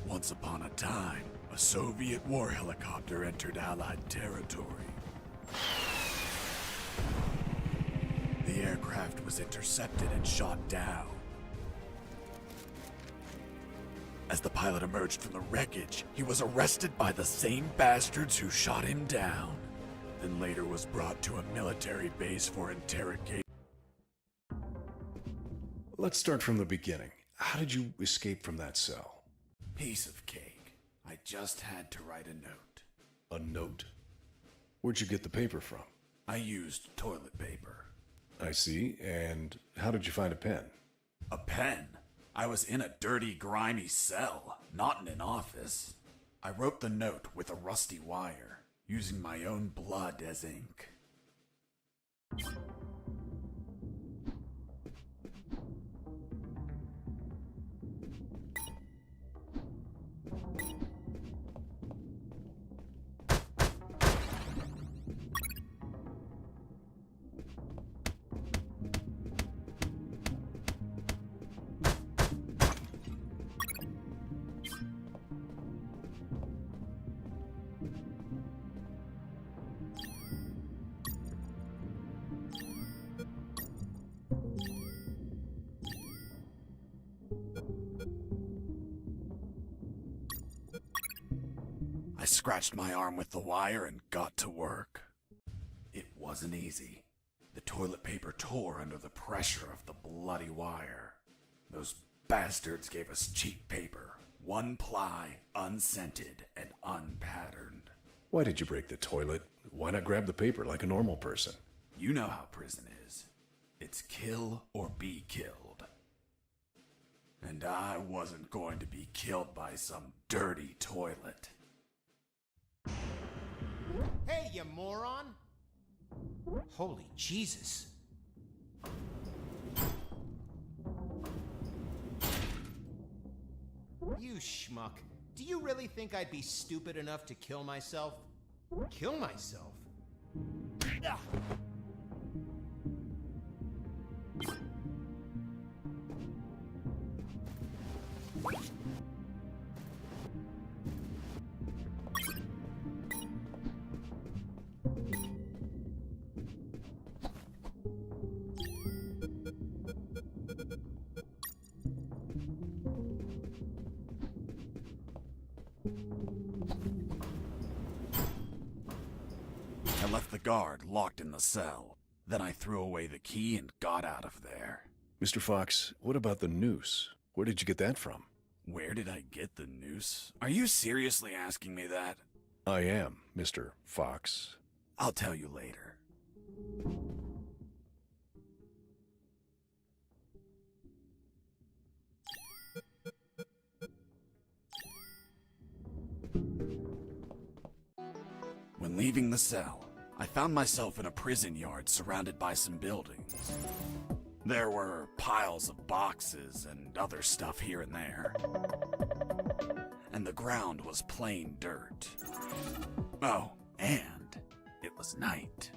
Once upon a time, a Soviet war helicopter entered Allied territory. The aircraft was intercepted and shot down. As the pilot emerged from the wreckage, he was arrested by the same bastards who shot him down, then later was brought to a military base for interrogation. Let's start from the beginning. How did you escape from that cell? Piece of cake. I just had to write a note. A note? Where'd you get the paper from? I used toilet paper. I see. And how did you find a pen? A pen? I was in a dirty, grimy cell, not in an office. I wrote the note with a rusty wire, using my own blood as ink. I scratched my arm with the wire and got to work. It wasn't easy. The toilet paper tore under the pressure of the bloody wire. Those bastards gave us cheap paper, one ply, unscented, and unpatterned. Why did you break the toilet? Why not grab the paper like a normal person? You know how prison is. It's kill or be killed. And I wasn't going to be killed by some dirty toilet. Hey, you moron! Holy Jesus. You schmuck. Do you really think I'd be stupid enough to kill myself? Kill myself? Ugh. I left the guard locked in the cell. Then I threw away the key and got out of there. Mr. Fox, what about the noose? Where did you get that from? Where did I get the noose? Are you seriously asking me that? I am, Mr. Fox. I'll tell you later. When leaving the cell, I found myself in a prison yard surrounded by some buildings. There were piles of boxes and other stuff here and there. And the ground was plain dirt. Oh, and it was night.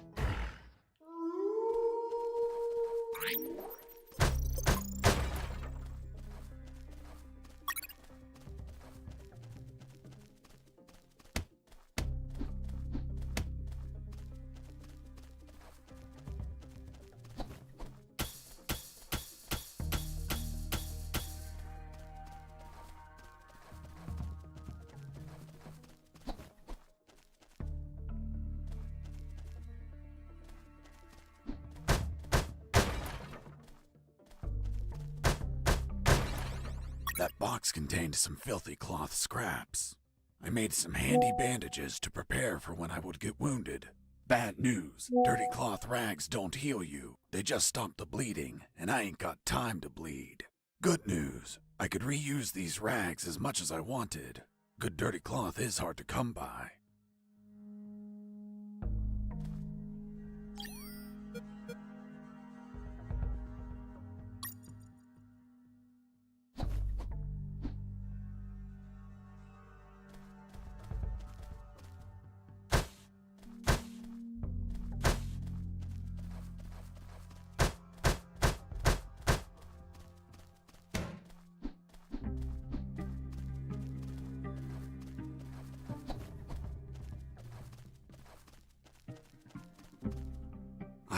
That box contained some filthy cloth scraps. I made some handy bandages to prepare for when I would get wounded. Bad news, dirty cloth rags don't heal you. They just stop the bleeding, and I ain't got time to bleed. Good news, I could reuse these rags as much as I wanted. Good dirty cloth is hard to come by.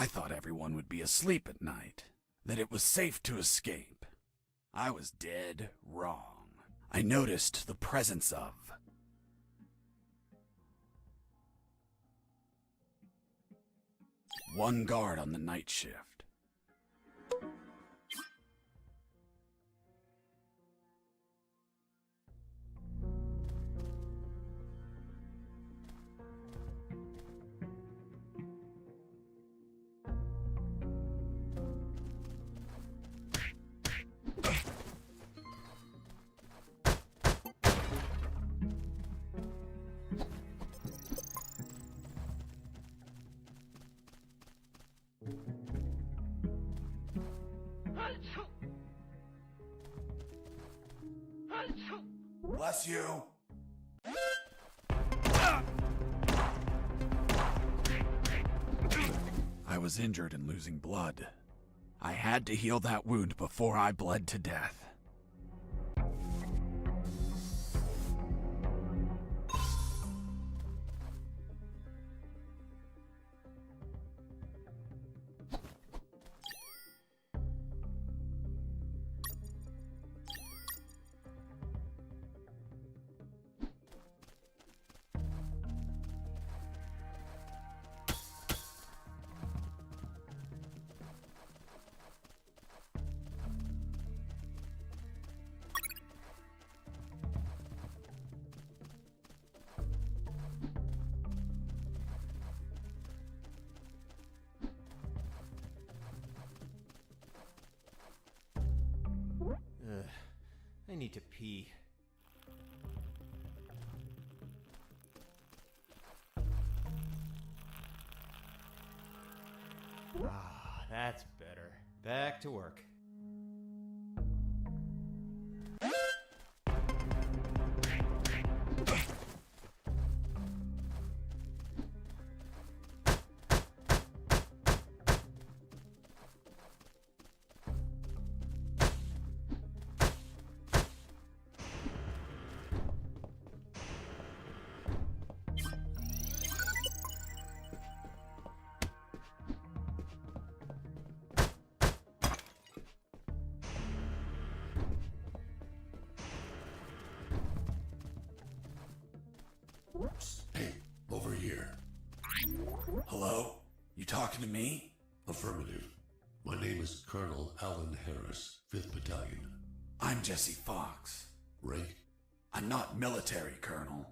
I thought everyone would be asleep at night, that it was safe to escape. I was dead wrong. I noticed the presence of one guard on the night shift. Bless you. I was injured and losing blood. I had to heal that wound before I bled to death. I need to pee. Ah, that's better. Back to work. Hey, over here. Hello? You talking to me? Affirmative. My name is Colonel Alan Harris, 5th Battalion. I'm Jesse Fox. Rank? I'm not military, Colonel.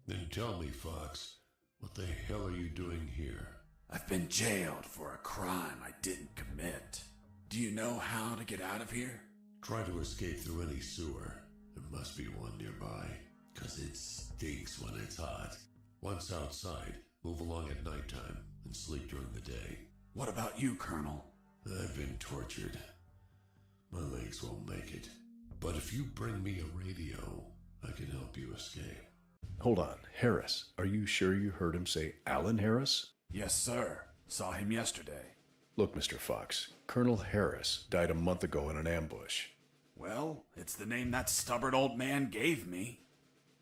Then tell me, Fox, what the hell are you doing here? I've been jailed for a crime I didn't commit. Do you know how to get out of here? Try to escape through any sewer. There must be one nearby, 'cause it stinks when it's hot. Once outside, move along at nighttime and sleep during the day. What about you, Colonel? I've been tortured. My legs won't make it. But if you bring me a radio, I can help you escape. Hold on, Harris. Are you sure you heard him say Alan Harris? Yes, sir. Saw him yesterday. Look, Mr. Fox, Colonel Harris died a month ago in an ambush. Well, it's the name that stubborn old man gave me.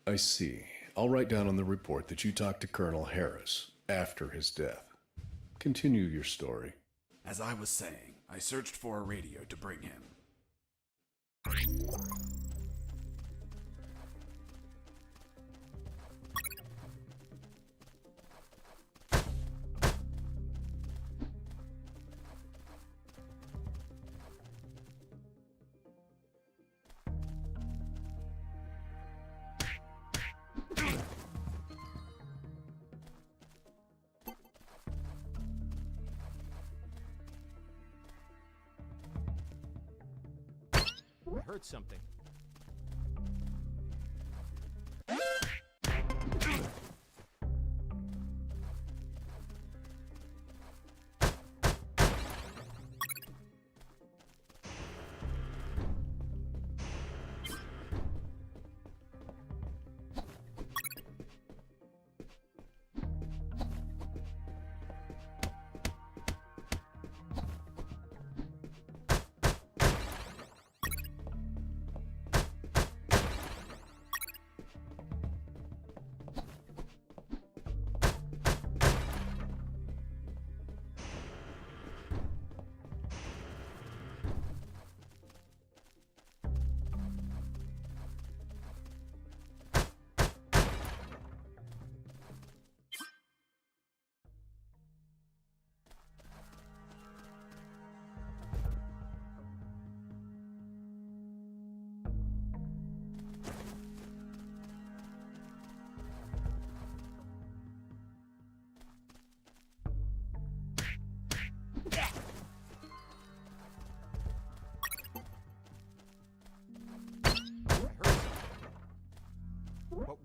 I see. I'll write down on the report that you talked to Colonel Harris after his death. Continue your story. As I was saying, I searched for a radio to bring him. I heard something.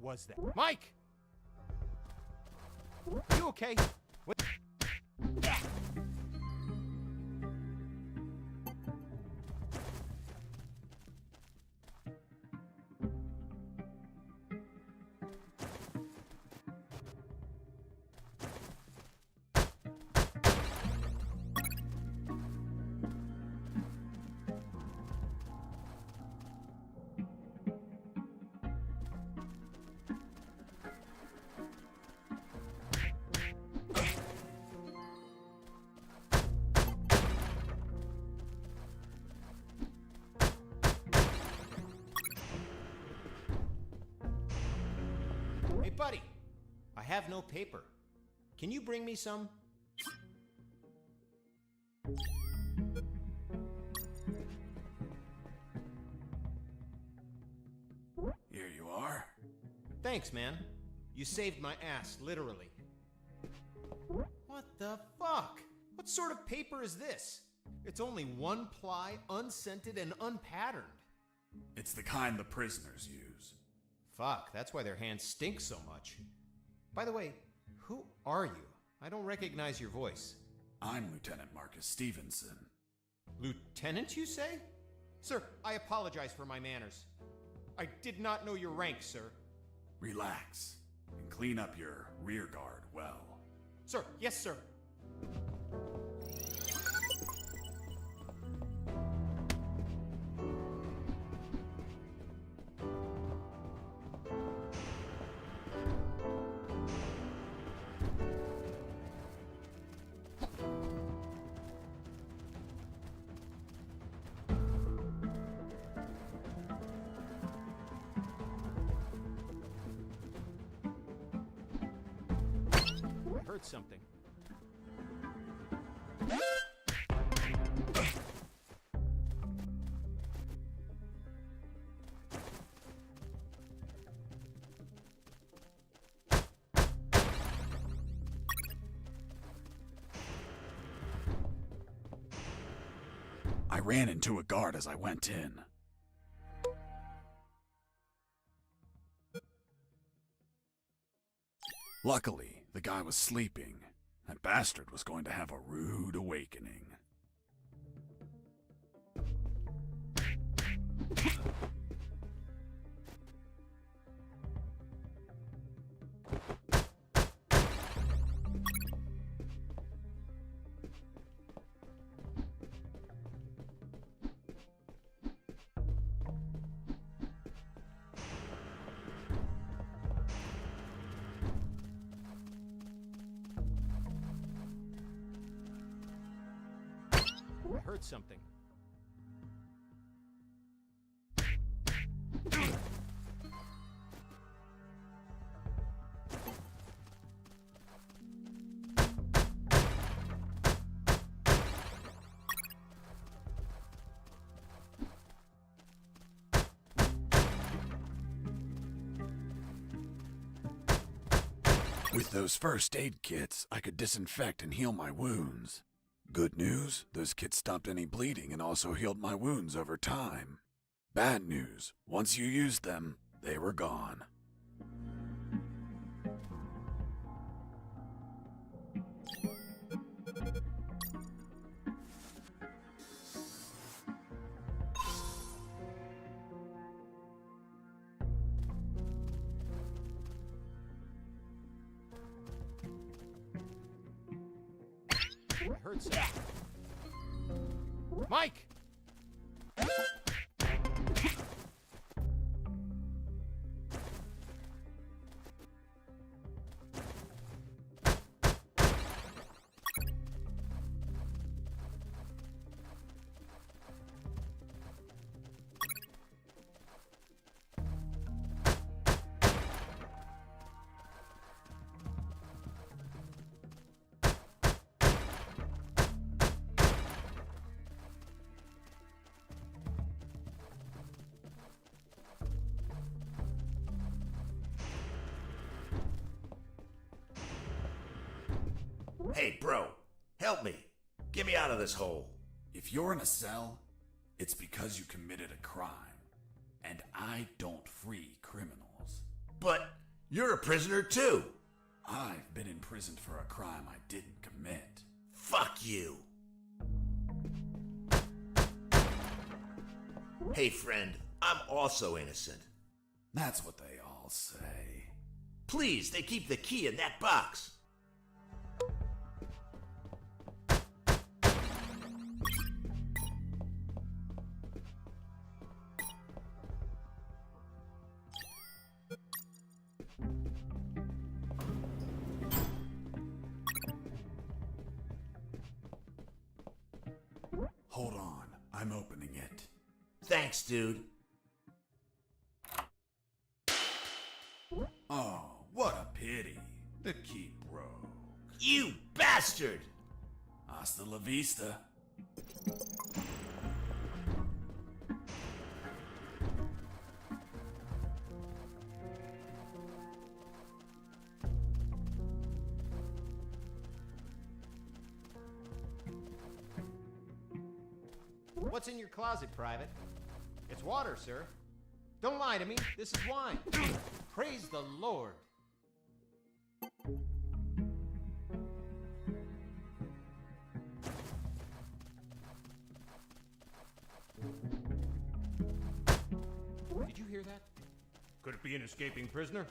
was that? Mike! You okay? What? Ah! Hey, buddy, I have no paper. Can you bring me some? Here you are. Thanks, man. You saved my ass, literally. What the fuck? What sort of paper is this? It's only one ply, unscented, and unpatterned. It's the kind the prisoners use. Fuck, that's why their hands stink so much. By the way, who are you? I don't recognize your voice. I'm Lieutenant Marcus Stevenson. Lieutenant, you say? Sir, I apologize for my manners. I did not know your rank, sir. Relax and clean up your rear guard well. Sir, yes, sir. I heard something. I ran into a guard as I went in. Luckily, the guy was sleeping. That bastard was going to have a rude awakening. I heard something. With those first aid kits, I could disinfect and heal my wounds. Good news, those kits stopped any bleeding and also healed my wounds over time. Bad news, once you used them, they were gone. I heard something. Mike! Hey, bro, help me. Get me out of this hole. If you're in a cell, it's because you committed a crime. And I don't free criminals. But you're a prisoner too. I've been imprisoned for a crime I didn't commit. Fuck you. Hey friend, I'm also innocent. That's what they all say. Please, they keep the key in that box. Hold on, I'm opening it. Thanks, dude. Oh, what a pity. The key broke. You bastard! Hasta la vista. What's in your closet, Private? It's water, sir. Don't lie to me. This is wine. Praise the Lord. Did you hear that? Could it be an escaping prisoner?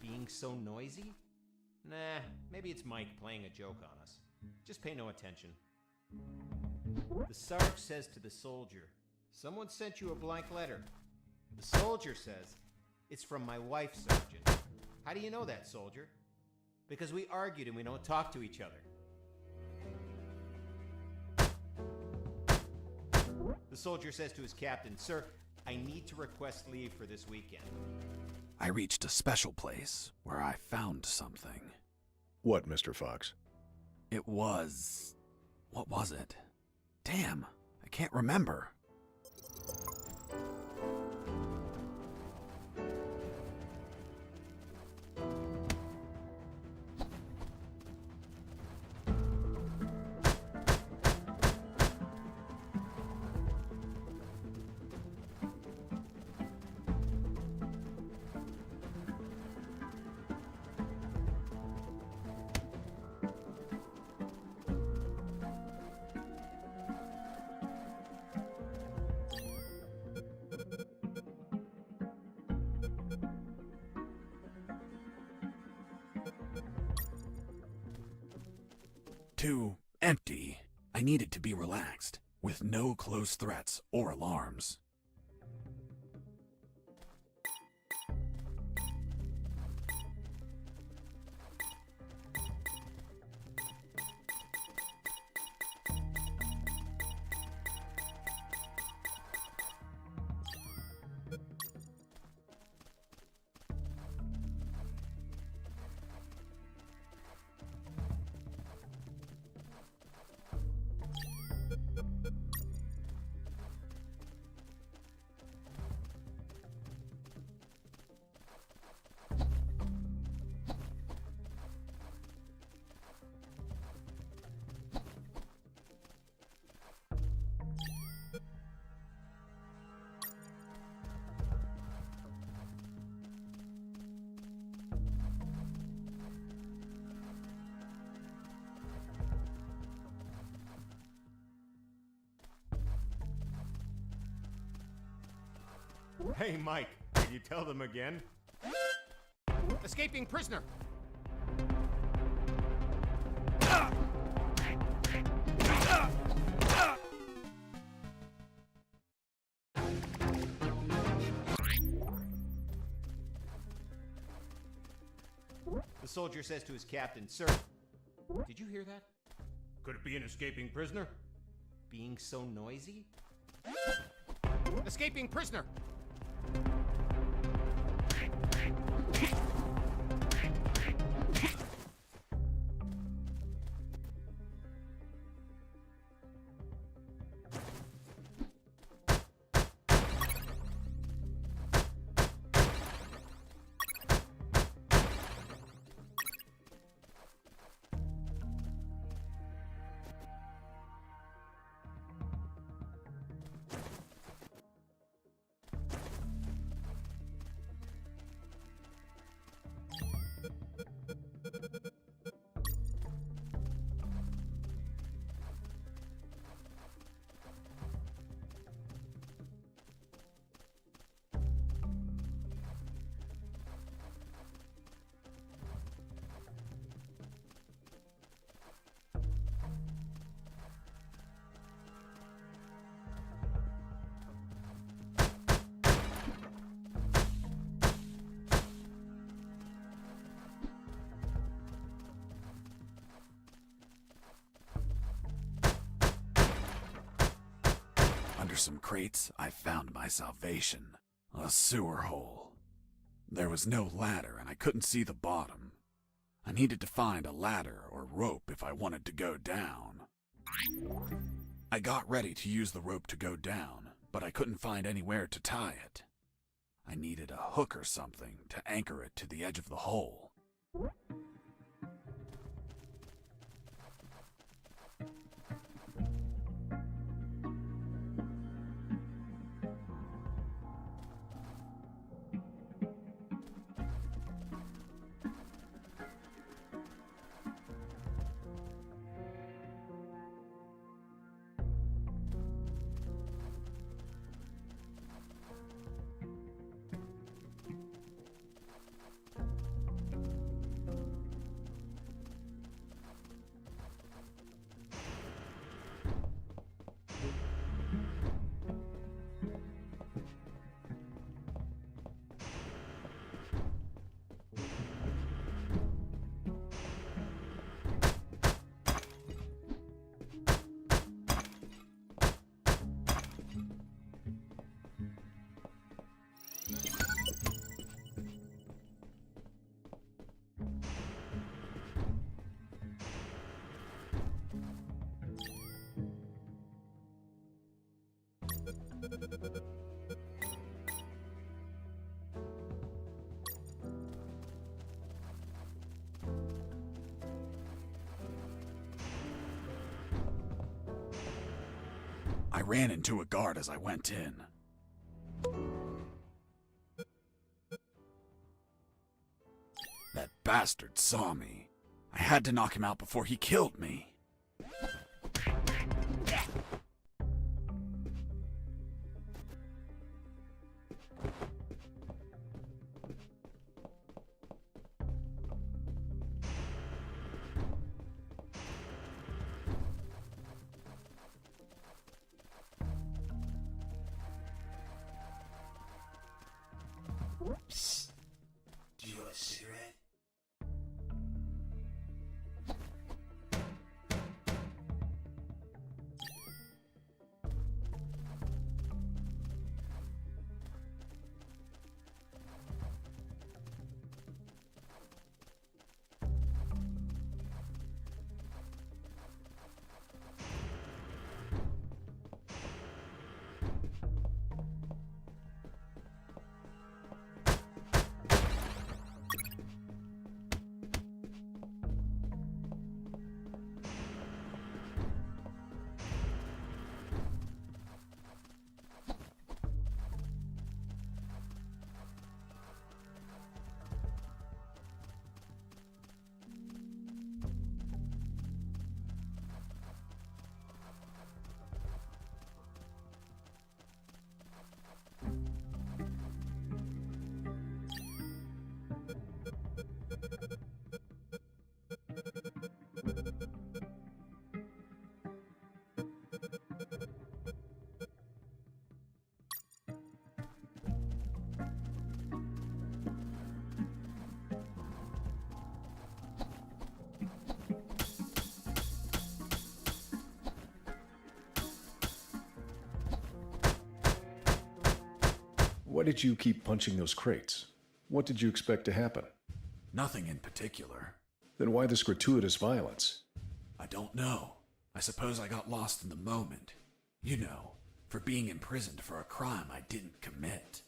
Being so noisy? Nah, maybe it's Mike playing a joke on us. Just pay no attention. The Sarge says to the soldier, "Someone sent you a blank letter." The soldier says, "It's from my wife, Sergeant." How do you know that, soldier? Because we argued and we don't talk to each other. The soldier says to his captain, "Sir, I need to request leave for this weekend." I reached a special place where I found something. What, Mr. Fox? It was... what was it? Damn, I can't remember. Too empty. I needed to be relaxed, with no close threats or alarms. Hey, Mike, can you tell them again? Escaping prisoner! The soldier says to his captain, "Sir, did you hear that? Could it be an escaping prisoner? Being so noisy?" Escaping prisoner! under some crates, I found my salvation. A sewer hole. There was no ladder and I couldn't see the bottom. I needed to find a ladder or rope if I wanted to go down. I got ready to use the rope to go down, but I couldn't find anywhere to tie it. I needed a hook or something to anchor it to the edge of the hole. I ran into a guard as I went in. That bastard saw me. I had to knock him out before he killed me. Psst. Do you want a cigarette? Why did you keep punching those crates? What did you expect to happen? Nothing in particular. Then why this gratuitous violence? I don't know. I suppose I got lost in the moment. You know, for being imprisoned for a crime I didn't commit.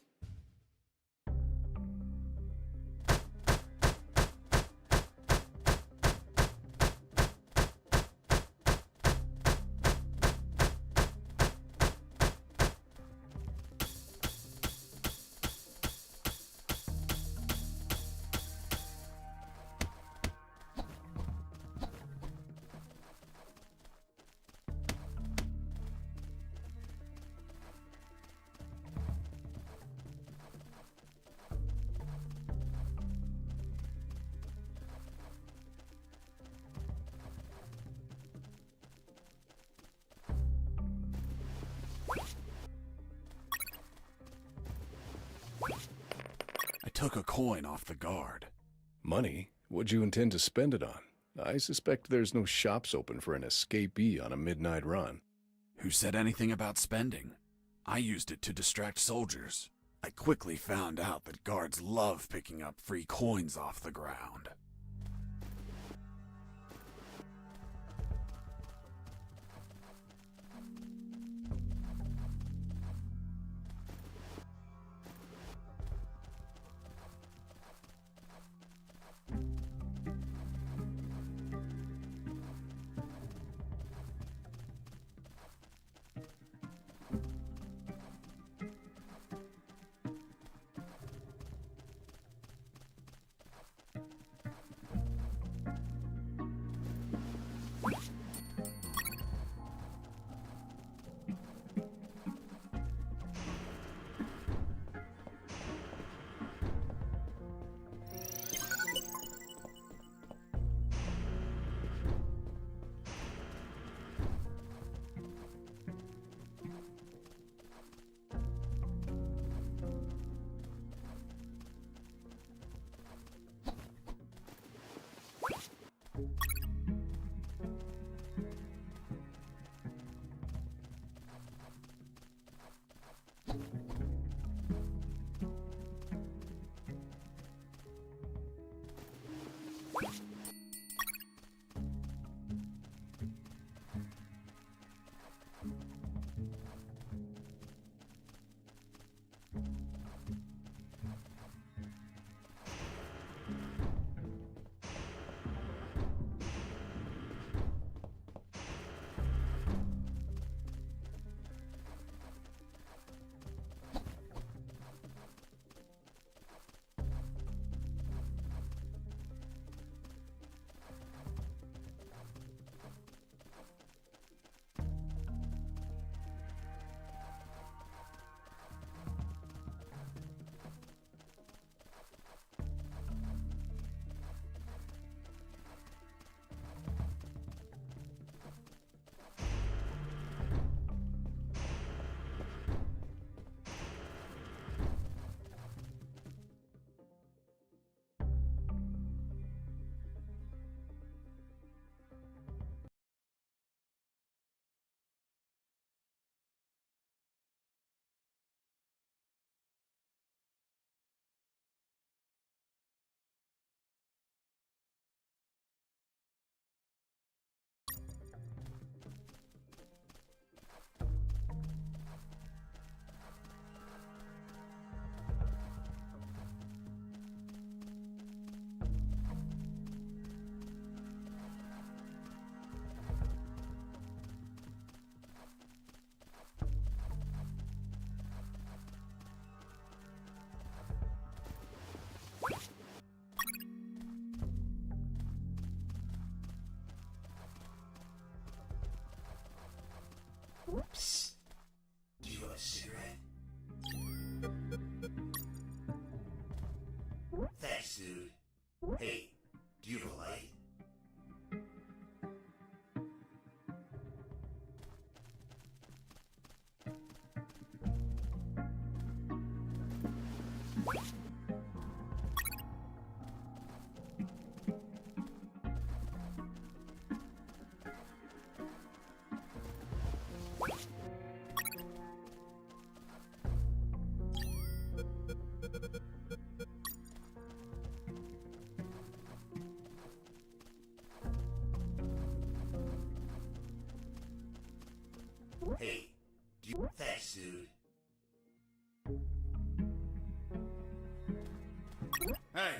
I took a coin off the guard. Money? What'd you intend to spend it on? I suspect there's no shops open for an escapee on a midnight run. Who said anything about spending? I used it to distract soldiers. I quickly found out that guards love picking up free coins off the ground. Psst. Do you have a cigarette? Thanks, dude. Hey, do you have a light? Hey, do you... Thanks, dude. Hey,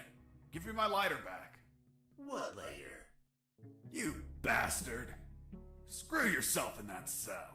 give me my lighter back. What later? You bastard. Screw yourself in that cell.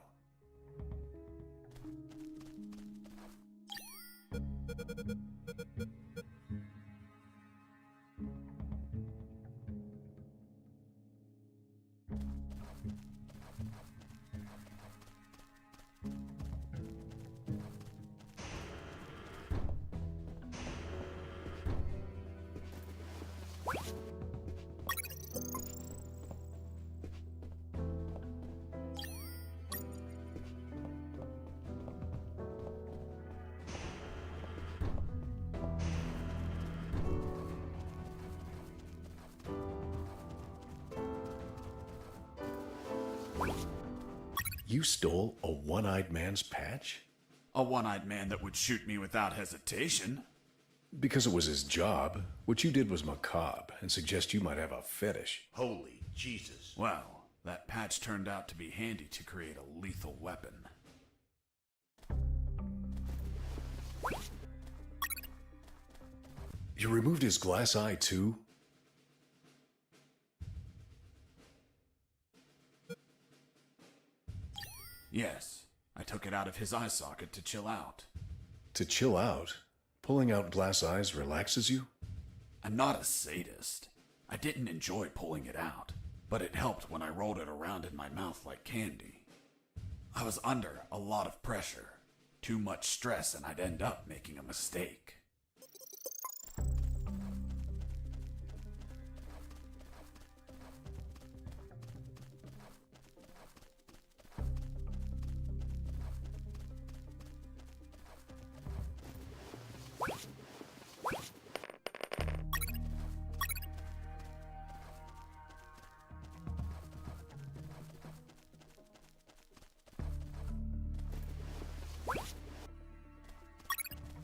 You stole a one-eyed man's patch? A one-eyed man that would shoot me without hesitation. Because it was his job. What you did was macabre and suggest you might have a fetish. Holy Jesus. Well, that patch turned out to be handy to create a lethal weapon. You removed his glass eye too? Yes, I took it out of his eye socket to chill out. To chill out? Pulling out glass eyes relaxes you? I'm not a sadist. I didn't enjoy pulling it out, but it helped when I rolled it around in my mouth like candy. I was under a lot of pressure, too much stress, and I'd end up making a mistake.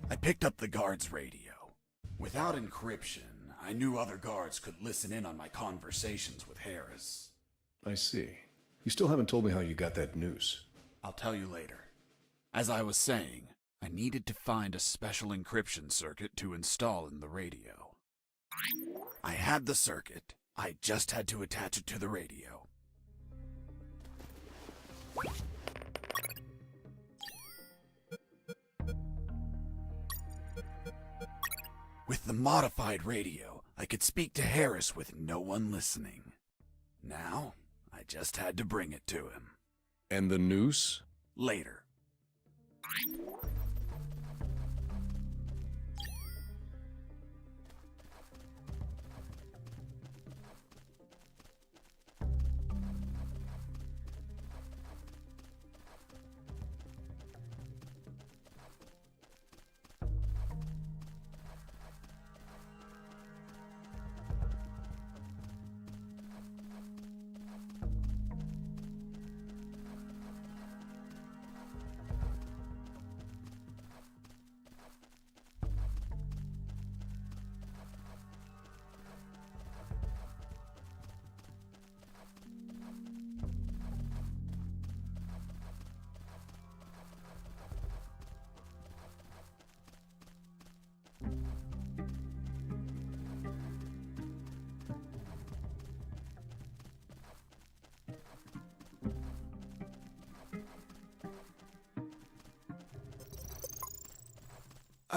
I picked up the guard's radio. Without encryption, I knew other guards could listen in on my conversations with Harris. I see. You still haven't told me how you got that noose. I'll tell you later. As I was saying, I needed to find a special encryption circuit to install in the radio. I had the circuit. I just had to attach it to the radio. With the modified radio, I could speak to Harris with no one listening. Now, I just had to bring it to him. And the noose? Later.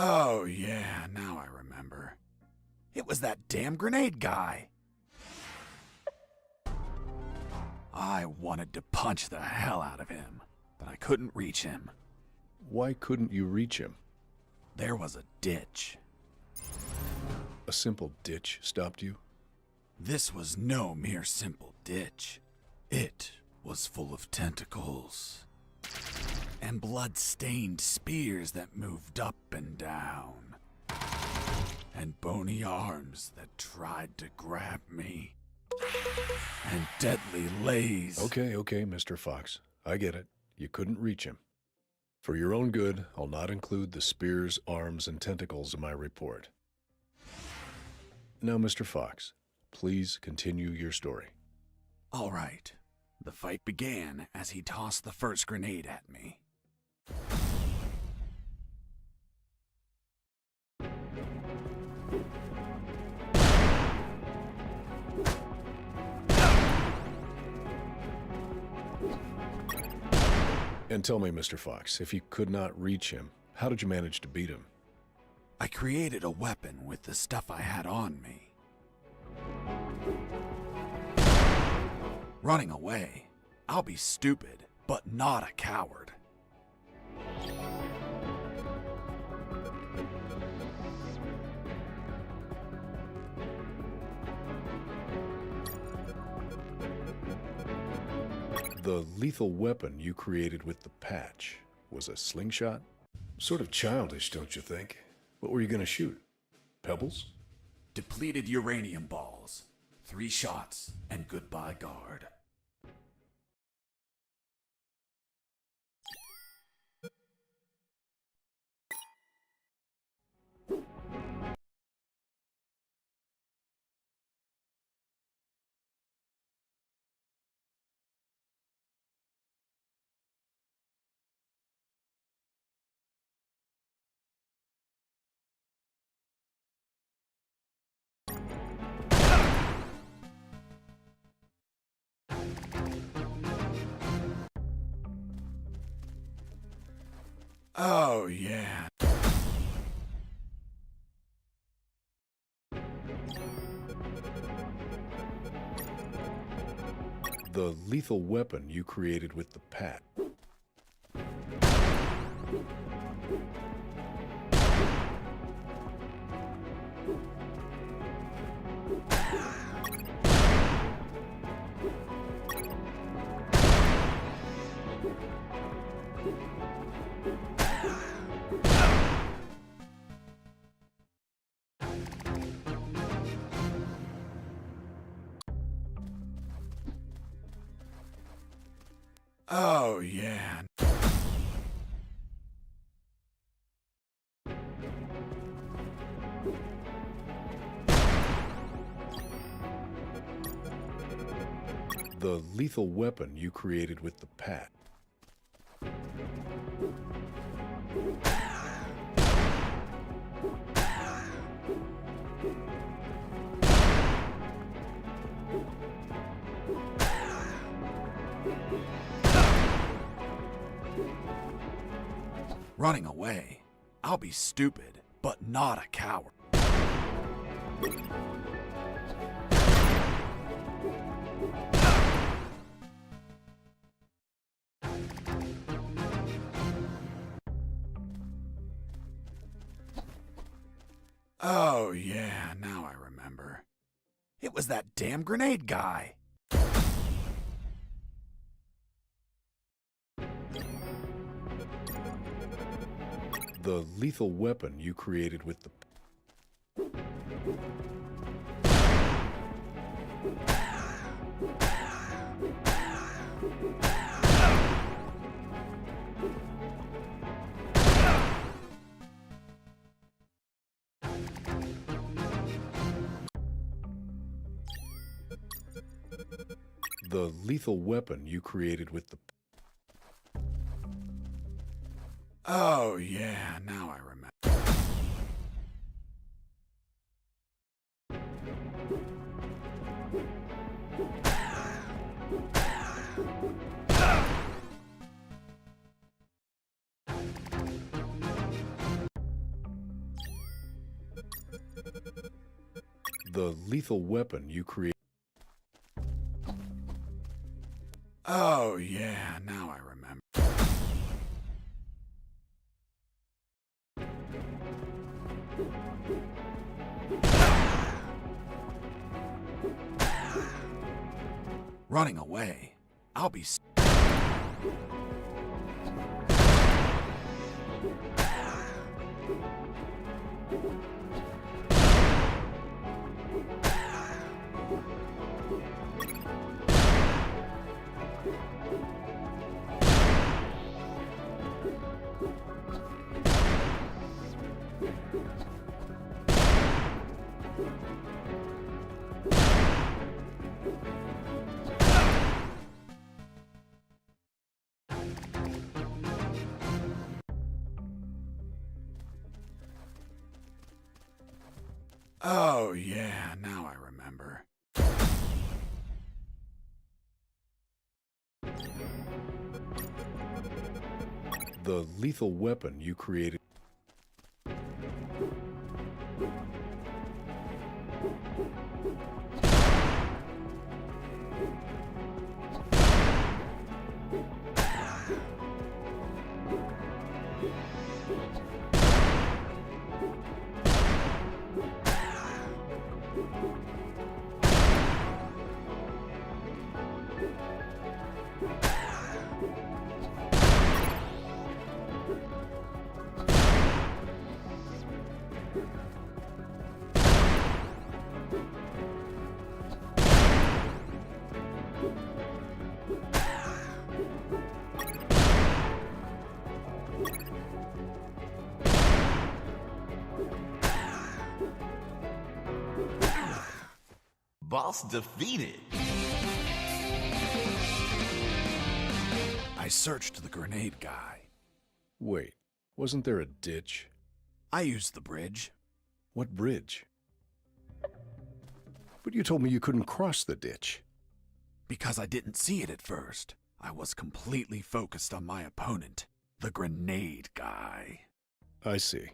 Oh, yeah, now I remember. It was that damn grenade guy. I wanted to punch the hell out of him, but I couldn't reach him. Why couldn't you reach him? There was a ditch. A simple ditch stopped you? This was no mere simple ditch. It was full of tentacles and blood-stained spears that moved up and down, and bony arms that tried to grab me, and deadly lays. Okay, Mr. Fox. I get it. You couldn't reach him. For your own good, I'll not include the spears, arms, and tentacles in my report. Now, Mr. Fox, please continue your story. All right. The fight began as he tossed the first grenade at me. And tell me, Mr. Fox, if you could not reach him, how did you manage to beat him? I created a weapon with the stuff I had on me. Running away. I'll be stupid, but not a coward. The lethal weapon you created with the patch was a slingshot? Sort of childish, don't you think? What were you going to shoot? Pebbles? Depleted uranium balls. 3 shots, and goodbye, guard. Oh, yeah. The lethal weapon you created with the pat. Oh, yeah. The lethal weapon you created with the pat. Running away. I'll be stupid, but not a coward. Oh, yeah, now I remember. It was that damn grenade guy. The lethal weapon you created with the... The lethal weapon you created with the... Oh, yeah, now I remember. The lethal weapon you created... Oh, yeah, now I remember. Running away. I'll be... Oh, yeah, now I remember. The lethal weapon you created... Boss defeated. I searched the grenade guy. Wait, wasn't there a ditch? I used the bridge. What bridge? But you told me you couldn't cross the ditch. Because I didn't see it at first. I was completely focused on my opponent. The grenade guy. I see.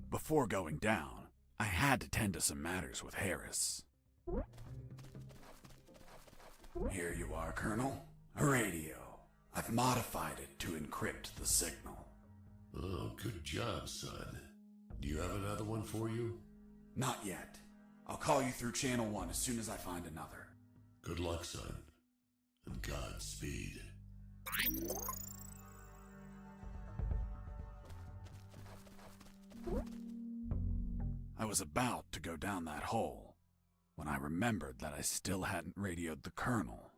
Before going down, I had to tend to some matters with Harris. Here you are, Colonel. A radio. I've modified it to encrypt the signal. Oh, good job, son. Do you have another one for you? Not yet. I'll call you through Channel 1 as soon as I find another. Good luck, son. And Godspeed. I was about to go down that hole when I remembered that I still hadn't radioed the Colonel.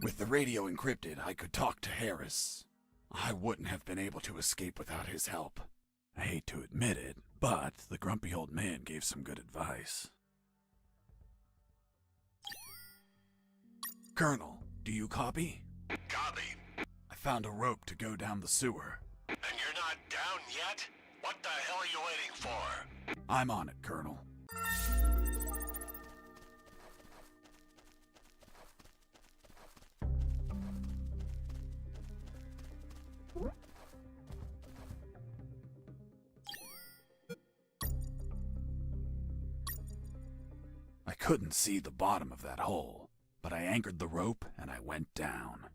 With the radio encrypted, I could talk to Harris. I wouldn't have been able to escape without his help. I hate to admit it, but the grumpy old man gave some good advice. Colonel, do you copy? Copy. I found a rope to go down the sewer. And you're not down yet? What the hell are you waiting for? I'm on it, Colonel. couldn't see the bottom of that hole, but I anchored the rope and I went down.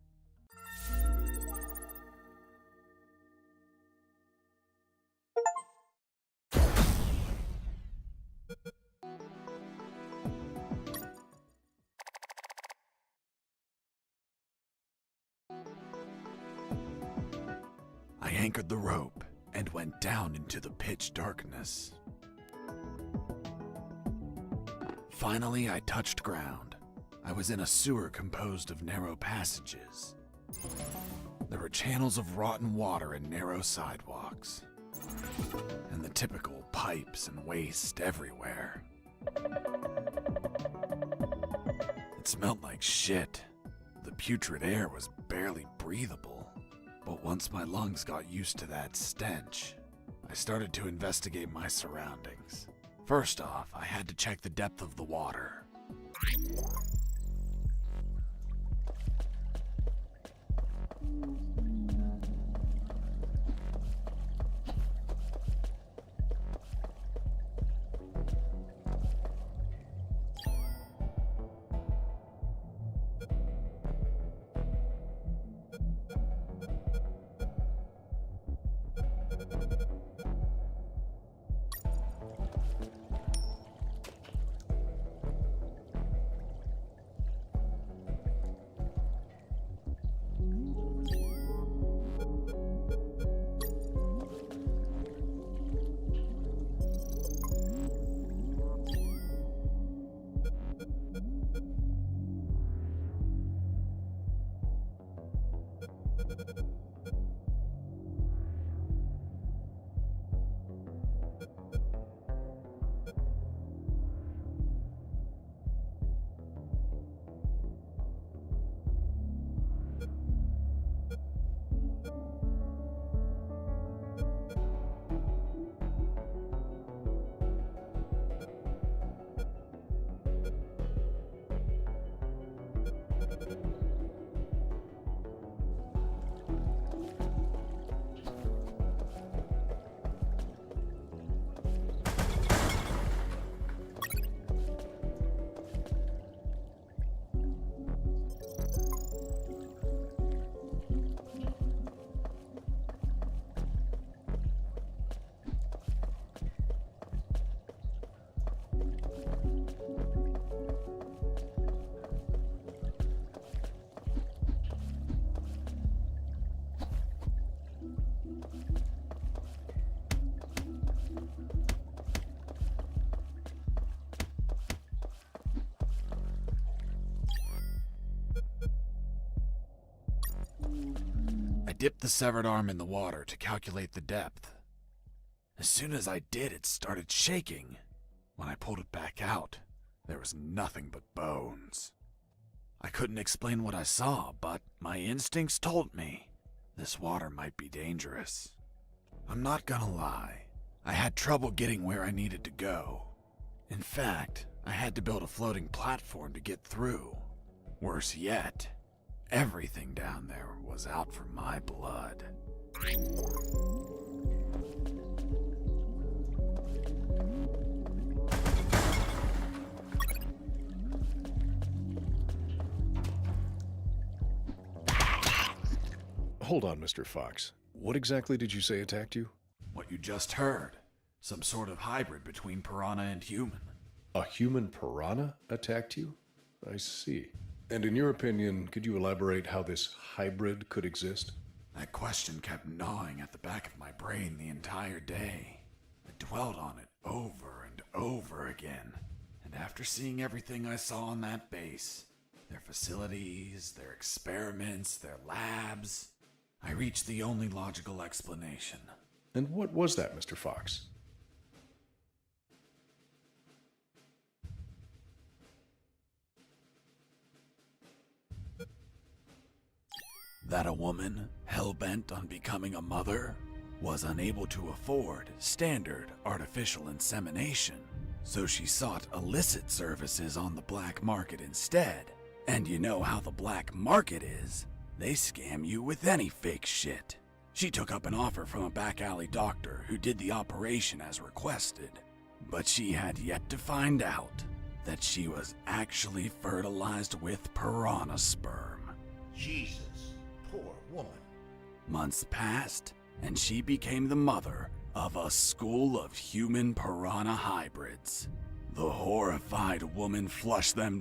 I anchored the rope and went down into the pitch darkness. Finally, I touched ground. I was in a sewer composed of narrow passages. There were channels of rotten water and narrow sidewalks, and the typical pipes and waste everywhere. It smelled like shit. The putrid air was barely breathable. But once my lungs got used to that stench, I started to investigate my surroundings. First off, I had to check the depth of the water. I dipped the severed arm in the water to calculate the depth. As soon as I did, it started shaking. When I pulled it back out, there was nothing but bones. I couldn't explain what I saw, but my instincts told me this water might be dangerous. I'm not gonna lie, I had trouble getting where I needed to go. In fact, I had to build a floating platform to get through. Worse yet, everything down there was out for my blood. Hold on, Mr. Fox. What exactly did you say attacked you? What you just heard. Some sort of hybrid between piranha and human. A human piranha attacked you? I see. And in your opinion, could you elaborate how this hybrid could exist? That question kept gnawing at the back of my brain the entire day. I dwelled on it over and over again. And after seeing everything I saw on that base, their facilities, their experiments, their labs, I reached the only logical explanation. And what was that, Mr. Fox? That a woman, hell-bent on becoming a mother, was unable to afford standard artificial insemination, so she sought illicit services on the black market instead. And you know how the black market is. They scam you with any fake shit. She took up an offer from a back alley doctor who did the operation as requested, but she had yet to find out that she was actually fertilized with piranha sperm. Jesus, poor woman. Months passed, and she became the mother of a school of human piranha hybrids. The horrified woman flushed them